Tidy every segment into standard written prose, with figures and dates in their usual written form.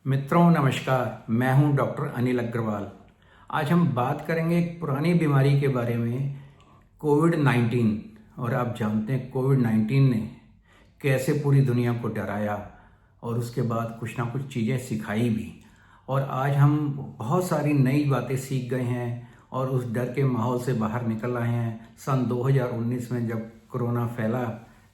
मित्रों नमस्कार, मैं हूं डॉक्टर अनिल अग्रवाल। आज हम बात करेंगे एक पुरानी बीमारी के बारे में, कोविड-19। और आप जानते हैं कोविड-19 ने कैसे पूरी दुनिया को डराया और उसके बाद कुछ ना कुछ चीज़ें सिखाई भी। और आज हम बहुत सारी नई बातें सीख गए हैं और उस डर के माहौल से बाहर निकल आए हैं। सन 2019 में जब कोरोना फैला,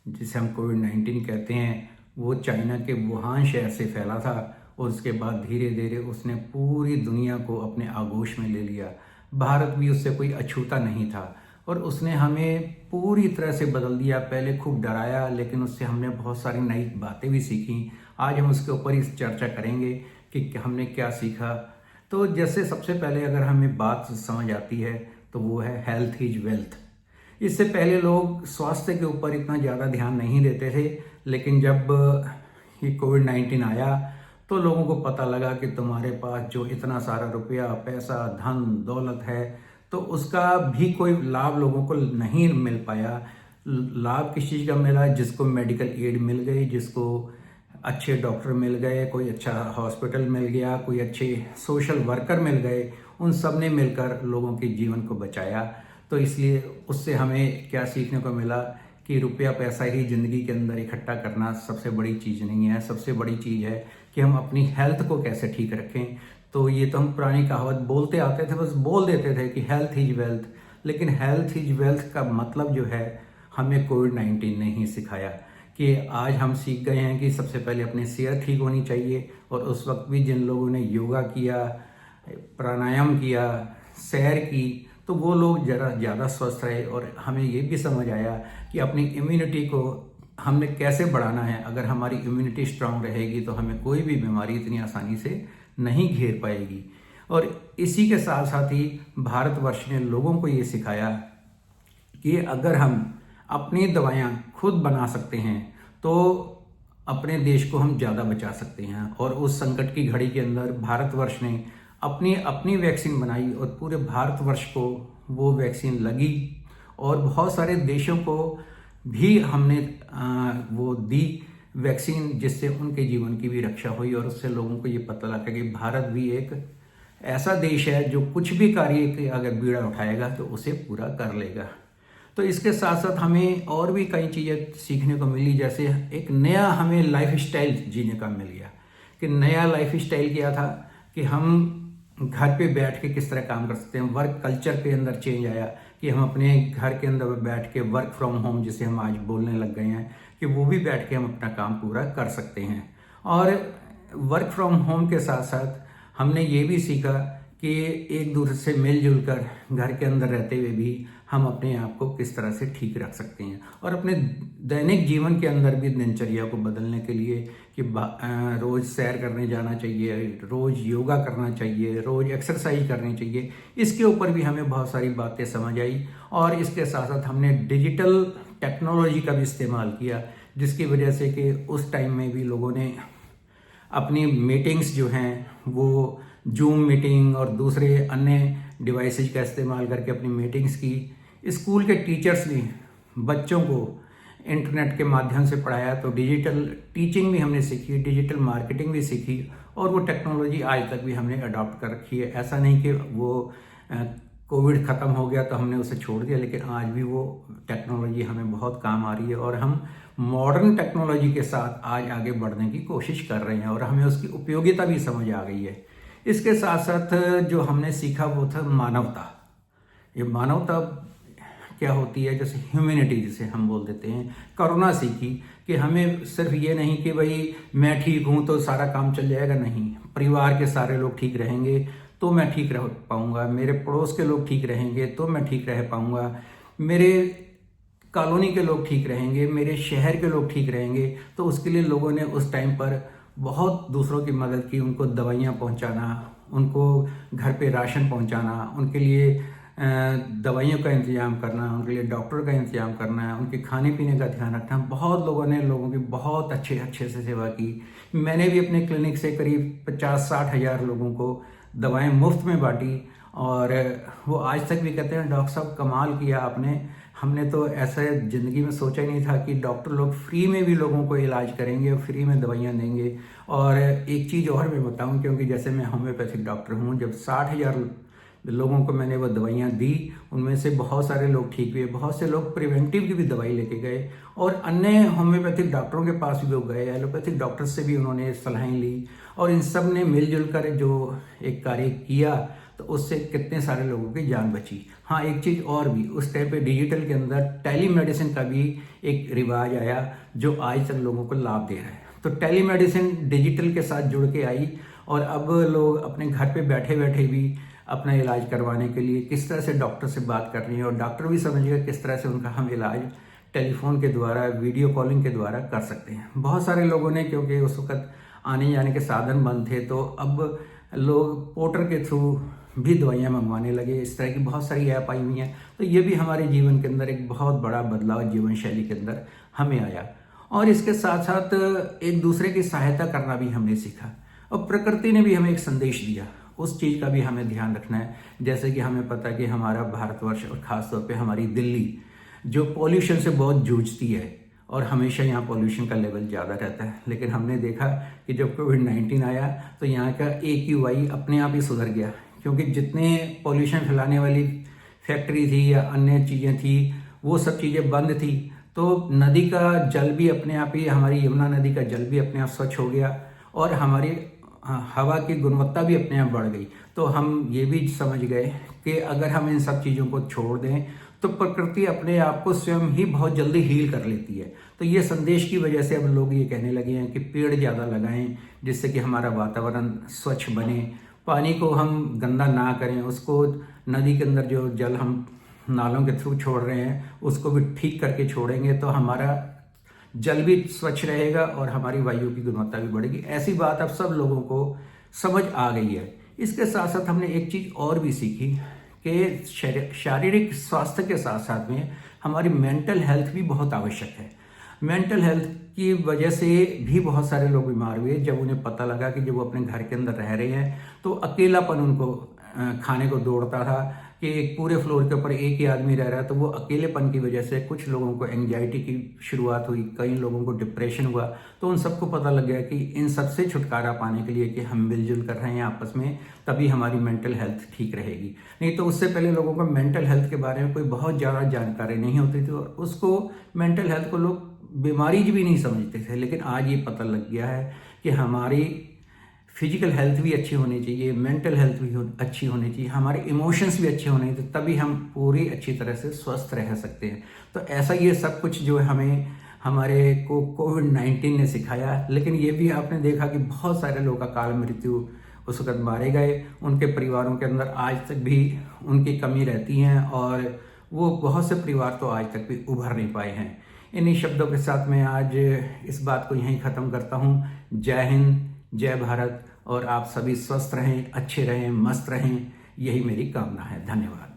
जिसे हम कोविड-19 कहते हैं, वो चाइना के वुहान शहर से फैला था और उसके बाद धीरे धीरे उसने पूरी दुनिया को अपने आगोश में ले लिया। भारत भी उससे कोई अछूता नहीं था और उसने हमें पूरी तरह से बदल दिया। पहले खूब डराया, लेकिन उससे हमने बहुत सारी नई बातें भी सीखी। आज हम उसके ऊपर ही चर्चा करेंगे कि हमने क्या सीखा। तो जैसे सबसे पहले अगर हमें बात समझ आती है तो वो है हेल्थ इज वेल्थ। इससे पहले लोग स्वास्थ्य के ऊपर इतना ज़्यादा ध्यान नहीं देते थे, लेकिन जब ये कोविड-19 आया तो लोगों को पता लगा कि तुम्हारे पास जो इतना सारा रुपया, पैसा, धन दौलत है, तो उसका भी कोई लाभ लोगों को नहीं मिल पाया। लाभ किस चीज़ का मिला? जिसको मेडिकल एड मिल गई, जिसको अच्छे डॉक्टर मिल गए, कोई अच्छा हॉस्पिटल मिल गया, कोई अच्छे सोशल वर्कर मिल गए, उन सब ने मिलकर लोगों के जीवन को बचाया। तो इसलिए उससे हमें क्या सीखने को मिला कि रुपया पैसा ही ज़िंदगी के अंदर इकट्ठा करना सबसे बड़ी चीज़ नहीं है। सबसे बड़ी चीज़ है कि हम अपनी हेल्थ को कैसे ठीक रखें। तो ये तो हम पुरानी कहावत बोलते आते थे, बस बोल देते थे कि हेल्थ इज वेल्थ, लेकिन हेल्थ इज वेल्थ का मतलब जो है हमें कोविड-19 ने ही सिखाया। कि आज हम सीख गए हैं कि सबसे पहले अपनी सेहत ठीक होनी चाहिए। और उस वक्त भी जिन लोगों ने योगा किया, प्राणायाम किया, सैर की, तो वो लोग ज़रा ज़्यादा स्वस्थ रहे। और हमें ये भी समझ आया कि अपनी इम्यूनिटी को हमने कैसे बढ़ाना है। अगर हमारी इम्यूनिटी स्ट्रांग रहेगी तो हमें कोई भी बीमारी इतनी आसानी से नहीं घेर पाएगी। और इसी के साथ साथ ही भारतवर्ष ने लोगों को ये सिखाया कि अगर हम अपनी दवाइयाँ खुद बना सकते हैं तो अपने देश को हम ज़्यादा बचा सकते हैं। और उस संकट की घड़ी के अंदर भारतवर्ष ने अपनी अपनी वैक्सीन बनाई और पूरे भारतवर्ष को वो वैक्सीन लगी। और बहुत सारे देशों को भी हमने वो दी वैक्सीन, जिससे उनके जीवन की भी रक्षा हुई। और उससे लोगों को ये पता लगा कि भारत भी एक ऐसा देश है जो कुछ भी कार्य अगर बीड़ा उठाएगा तो उसे पूरा कर लेगा। तो इसके साथ साथ हमें और भी कई चीज़ें सीखने को मिली। जैसे एक नया हमें लाइफ स्टाइल जीने का मिल गया। कि नया लाइफ स्टाइल क्या था कि हम घर पे बैठ के किस तरह काम कर सकते हैं। वर्क कल्चर के अंदर चेंज आया कि हम अपने घर के अंदर बैठ के वर्क फ्रॉम होम, जिसे हम आज बोलने लग गए हैं, कि वो भी बैठ के हम अपना काम पूरा कर सकते हैं। और वर्क फ्रॉम होम के साथ साथ हमने ये भी सीखा कि एक दूसरे से मिलजुल कर घर के अंदर रहते हुए भी हम अपने आप को किस तरह से ठीक रख सकते हैं। और अपने दैनिक जीवन के अंदर भी दिनचर्या को बदलने के लिए कि रोज़ सैर करने जाना चाहिए, रोज़ योगा करना चाहिए, रोज़ एक्सरसाइज करनी चाहिए। इसके ऊपर भी हमें बहुत सारी बातें समझ आई। और इसके साथ साथ हमने डिजिटल टेक्नोलॉजी का भी इस्तेमाल किया, जिसकी वजह से कि उस टाइम में भी लोगों ने अपनी मीटिंग्स जो हैं वो जूम मीटिंग और दूसरे अन्य डिवाइसेज का इस्तेमाल करके अपनी मीटिंग्स की। स्कूल के टीचर्स ने बच्चों को इंटरनेट के माध्यम से पढ़ाया। तो डिजिटल टीचिंग भी हमने सीखी, डिजिटल मार्केटिंग भी सीखी। और वो टेक्नोलॉजी आज तक भी हमने अडॉप्ट कर रखी है। ऐसा नहीं कि वो कोविड ख़त्म हो गया तो हमने उसे छोड़ दिया, लेकिन आज भी वो टेक्नोलॉजी हमें बहुत काम आ रही है। और हम मॉडर्न टेक्नोलॉजी के साथ आज आगे बढ़ने की कोशिश कर रहे हैं और हमें उसकी उपयोगिता भी समझ आ गई है। इसके साथ साथ जो हमने सीखा वो था मानवता। ये मानवता क्या होती है, जैसे ह्यूमैनिटी जिसे हम बोल देते हैं। कोरोना सीखी कि हमें सिर्फ ये नहीं कि भाई मैं ठीक हूँ तो सारा काम चल जाएगा, नहीं। परिवार के सारे लोग ठीक रहेंगे तो मैं ठीक रह पाऊँगा, मेरे पड़ोस के लोग ठीक रहेंगे तो मैं ठीक रह पाऊँगा, मेरे कॉलोनी के लोग ठीक रहेंगे, मेरे शहर के लोग ठीक रहेंगे। तो उसके लिए लोगों ने उस टाइम पर बहुत दूसरों की मदद की। उनको दवाइयाँ पहुँचाना, उनको घर पे राशन पहुँचाना, उनके लिए दवाइयों का इंतज़ाम करना, उनके लिए डॉक्टर का इंतज़ाम करना, उनके खाने पीने का ध्यान रखना। बहुत लोगों ने लोगों की बहुत अच्छे से सेवा की। मैंने भी अपने क्लिनिक से करीब 50-60 हज़ार लोगों को दवाएं मुफ्त में बांटी। और वो आज तक भी कहते हैं, डॉक्टर साहब कमाल किया आपने, हमने तो ऐसा ज़िंदगी में सोचा ही नहीं था कि डॉक्टर लोग फ्री में भी लोगों को इलाज करेंगे और फ्री में दवाइयाँ देंगे। और एक चीज़ और मैं बताऊं, क्योंकि जैसे मैं होम्योपैथिक डॉक्टर हूं, जब 60,000 लोगों को मैंने वो दवाइयाँ दी, उनमें से बहुत सारे लोग ठीक हुए, बहुत से लोग प्रिवेंटिव की भी दवाई लेके गए और अन्य होम्योपैथिक डॉक्टरों के पास भी लोग गए, एलोपैथिक डॉक्टर से भी उन्होंने सलाहें ली और इन सब ने मिलजुल कर जो एक कार्य किया तो उससे कितने सारे लोगों की जान बची। हाँ, एक चीज़ और भी, उस टाइम पे डिजिटल के अंदर टेलीमेडिसिन का भी एक रिवाज आया जो आज तक लोगों को लाभ दे रहा है। तो टेलीमेडिसिन डिजिटल के साथ जुड़ के आई और अब लोग अपने घर पे बैठे बैठे भी अपना इलाज करवाने के लिए किस तरह से डॉक्टर से बात कर रही है और डॉक्टर भी समझेगा किस तरह से उनका हम इलाज टेलीफोन के द्वारा, वीडियो कॉलिंग के द्वारा कर सकते हैं। बहुत सारे लोगों ने, क्योंकि उस वक्त आने जाने के साधन बंद थे, तो अब लोग पोर्टर के थ्रू भी दवाइयाँ मंगवाने लगे। इस तरह की बहुत सारी ऐप आई हुई हैं। तो ये भी हमारे जीवन के अंदर एक बहुत बड़ा बदलाव जीवन शैली के अंदर हमें आया। और इसके साथ साथ एक दूसरे की सहायता करना भी हमने सीखा और प्रकृति ने भी हमें एक संदेश दिया, उस चीज़ का भी हमें ध्यान रखना है। जैसे कि हमें पता है कि हमारा भारतवर्ष और ख़ासतौर पे हमारी दिल्ली जो पॉल्यूशन से बहुत जूझती है और हमेशा यहाँ पॉल्यूशन का लेवल ज़्यादा रहता है, लेकिन हमने देखा कि जब कोविड-19 आया तो यहाँ का AQI अपने आप ही सुधर गया, क्योंकि जितने पॉल्यूशन फैलाने वाली फैक्ट्री थी या अन्य चीज़ें थी वो सब चीज़ें बंद थी। तो नदी का जल भी अपने आप ही, हमारी यमुना नदी का जल भी अपने आप स्वच्छ हो गया और हमारी हवा की गुणवत्ता भी अपने आप बढ़ गई। तो हम ये भी समझ गए कि अगर हम इन सब चीज़ों को छोड़ दें तो प्रकृति अपने आप को स्वयं ही बहुत जल्दी हील कर लेती है। तो ये संदेश की वजह से अब लोग ये कहने लगे हैं कि पेड़ ज़्यादा लगाएं, जिससे कि हमारा वातावरण स्वच्छ बने। पानी को हम गंदा ना करें, उसको नदी के अंदर जो जल हम नालों के थ्रू छोड़ रहे हैं उसको भी ठीक करके छोड़ेंगे तो हमारा जल भी स्वच्छ रहेगा और हमारी वायु की गुणवत्ता भी बढ़ेगी। ऐसी बात अब सब लोगों को समझ आ गई है। इसके साथ साथ हमने एक चीज़ और भी सीखी कि शारीरिक स्वास्थ्य के साथ साथ में हमारी मेंटल हेल्थ भी बहुत आवश्यक है। मेंटल हेल्थ की वजह से भी बहुत सारे लोग बीमार हुए जब उन्हें पता लगा कि जब वो अपने घर के अंदर रह रहे हैं तो अकेलापन उनको खाने को दौड़ता था कि एक पूरे फ्लोर के ऊपर एक ही आदमी रह रहा है। तो वो अकेलेपन की वजह से कुछ लोगों को एंग्जाइटी की शुरुआत हुई, कई लोगों को डिप्रेशन हुआ। तो उन सबको पता लग गया कि इन सब से छुटकारा पाने के लिए कि हम मिलजुल कर रहे हैं आपस में, तभी हमारी मेंटल हेल्थ ठीक रहेगी। नहीं तो उससे पहले लोगों को मेंटल हेल्थ के बारे में कोई बहुत ज़्यादा जानकारी नहीं होती थी और उसको मेंटल हेल्थ को लोग बीमारी भी नहीं समझते थे। लेकिन आज ये पता लग गया है कि हमारी फिजिकल हेल्थ भी अच्छी होनी चाहिए, मेंटल हेल्थ भी अच्छी होनी चाहिए, हमारे इमोशंस भी अच्छे होने चाहिए, तभी हम पूरी अच्छी तरह से स्वस्थ रह सकते हैं। तो ऐसा ये सब कुछ जो है हमें हमारे को कोविड-19 ने सिखाया। लेकिन ये भी आपने देखा कि बहुत सारे लोग अकाल मृत्यु उस वक्त मारे गए, उनके परिवारों के अंदर आज तक भी उनकी कमी रहती है और वो बहुत से परिवार तो आज तक भी उभर नहीं पाए हैं। इन्हीं शब्दों के साथ मैं आज इस बात को यहीं ख़त्म करता हूँ। जय हिंद, जय भारत और आप सभी स्वस्थ रहें, अच्छे रहें, मस्त रहें, यही मेरी कामना है। धन्यवाद।